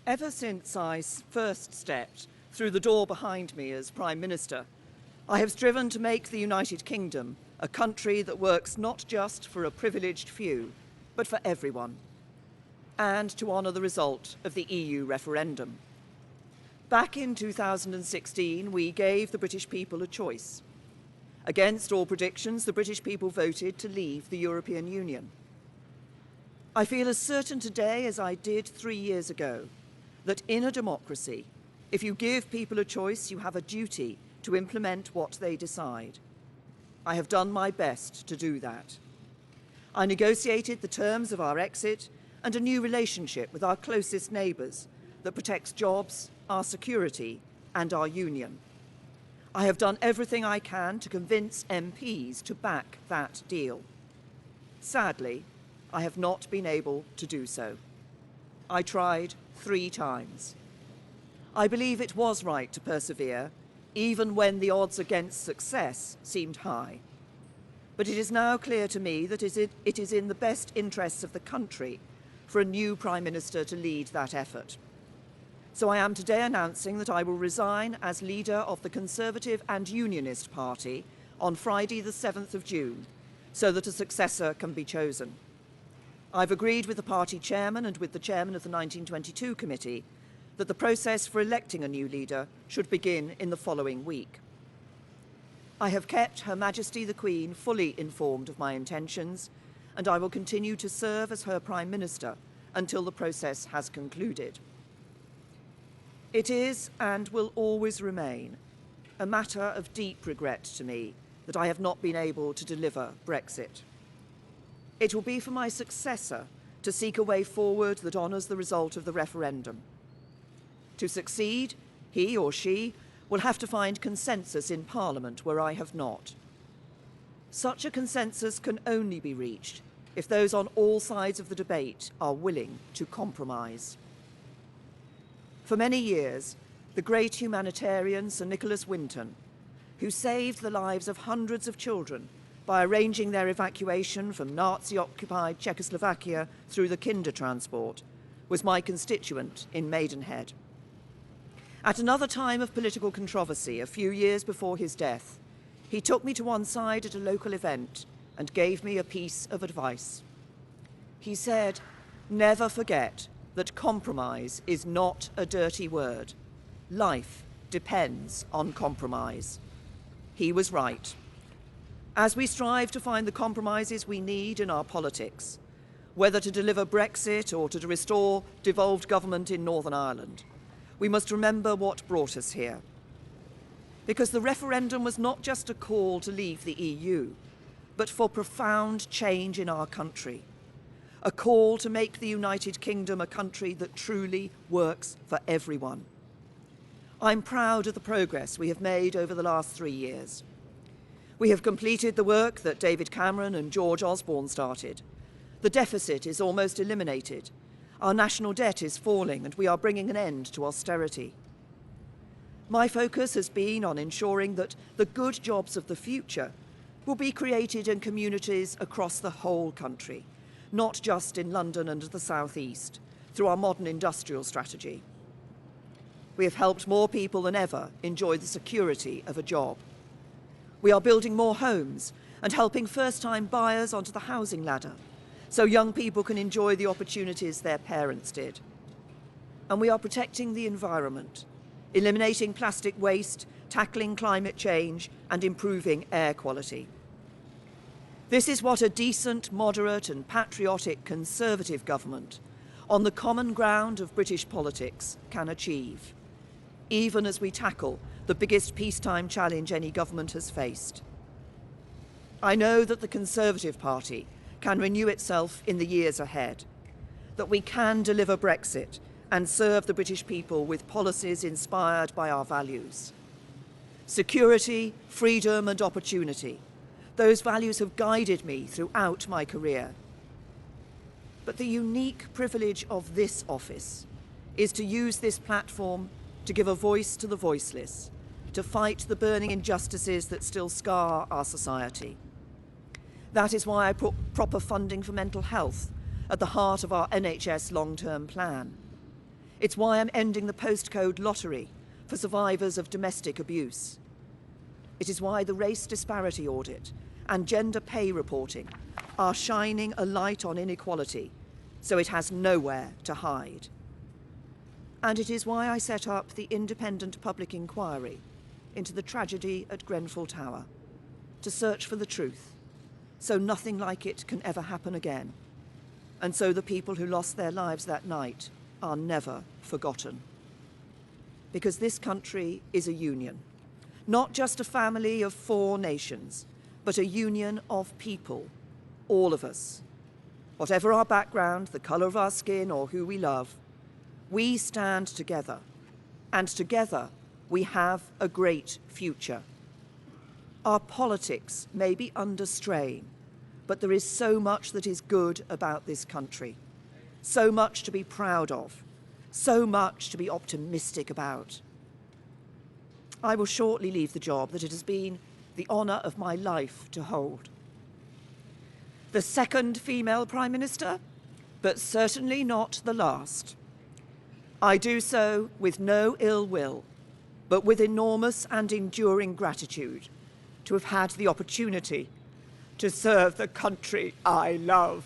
Ever since I first stepped through the door behind me as Prime Minister, I have striven to make the United Kingdom a country that works not just for a privileged few, but for everyone, and to honour the result of the EU referendum. Back in 2016, we gave the British people a choice. Against all predictions, the British people voted to leave the European Union. I feel as certain today as I did 3 years ago that in a democracy, if you give people a choice, you have a duty to implement what they decide. I have done my best to do that. I negotiated the terms of our exit and a new relationship with our closest neighbours that protects jobs, our security, and our union. I have done everything I can to convince MPs to back that deal. Sadly, I have not been able to do so. I tried 3 times. I believe it was right to persevere, even when the odds against success seemed high. But it is now clear to me that it is in the best interests of the country for a new Prime Minister to lead that effort. So I am today announcing that I will resign as leader of the Conservative and Unionist Party on Friday the 7th of June, so that a successor can be chosen. I've agreed with the party chairman and with the chairman of the 1922 committee that the process for electing a new leader should begin in the following week. I have kept Her Majesty the Queen fully informed of my intentions, and I will continue to serve as her Prime Minister until the process has concluded. It is, and will always remain, a matter of deep regret to me that I have not been able to deliver Brexit. It will be for my successor to seek a way forward that honours the result of the referendum. To succeed, he or she will have to find consensus in Parliament where I have not. Such a consensus can only be reached if those on all sides of the debate are willing to compromise. For many years, the great humanitarian Sir Nicholas Winton, who saved the lives of hundreds of children by arranging their evacuation from Nazi-occupied Czechoslovakia through the Kindertransport, was my constituent in Maidenhead. At another time of political controversy, a few years before his death, he took me to one side at a local event and gave me a piece of advice. He said, "Never forget that compromise is not a dirty word. Life depends on compromise." He was right. As we strive to find the compromises we need in our politics, whether to deliver Brexit or to restore devolved government in Northern Ireland, we must remember what brought us here. Because the referendum was not just a call to leave the EU, but for profound change in our country. A call to make the United Kingdom a country that truly works for everyone. I'm proud of the progress we have made over the last 3 years. We have completed the work that David Cameron and George Osborne started. The deficit is almost eliminated. Our national debt is falling, and we are bringing an end to austerity. My focus has been on ensuring that the good jobs of the future will be created in communities across the whole country, not just in London and the South East, through our modern industrial strategy. We have helped more people than ever enjoy the security of a job. We are building more homes and helping first-time buyers onto the housing ladder, so young people can enjoy the opportunities their parents did. And we are protecting the environment, eliminating plastic waste, tackling climate change, and improving air quality. This is what a decent, moderate, and patriotic Conservative government, on the common ground of British politics, can achieve, even as we tackle the biggest peacetime challenge any government has faced. I know that the Conservative Party can renew itself in the years ahead, that we can deliver Brexit and serve the British people with policies inspired by our values. Security, freedom, and opportunity. Those values have guided me throughout my career. But the unique privilege of this office is to use this platform to give a voice to the voiceless, to fight the burning injustices that still scar our society. That is why I put proper funding for mental health at the heart of our NHS long-term plan. It's why I'm ending the postcode lottery for survivors of domestic abuse. It is why the race disparity audit and gender pay reporting are shining a light on inequality so it has nowhere to hide. And it is why I set up the independent public inquiry into the tragedy at Grenfell Tower, to search for the truth, so nothing like it can ever happen again, and so the people who lost their lives that night are never forgotten. Because this country is a union, not just a family of 4 nations, but a union of people, all of us. Whatever our background, the colour of our skin, or who we love, we stand together, and together we have a great future. Our politics may be under strain, but there is so much that is good about this country, so much to be proud of, so much to be optimistic about. I will shortly leave the job that it has been the honour of my life to hold. The second female Prime Minister, but certainly not the last. I do so with no ill will, but with enormous and enduring gratitude to have had the opportunity to serve the country I love.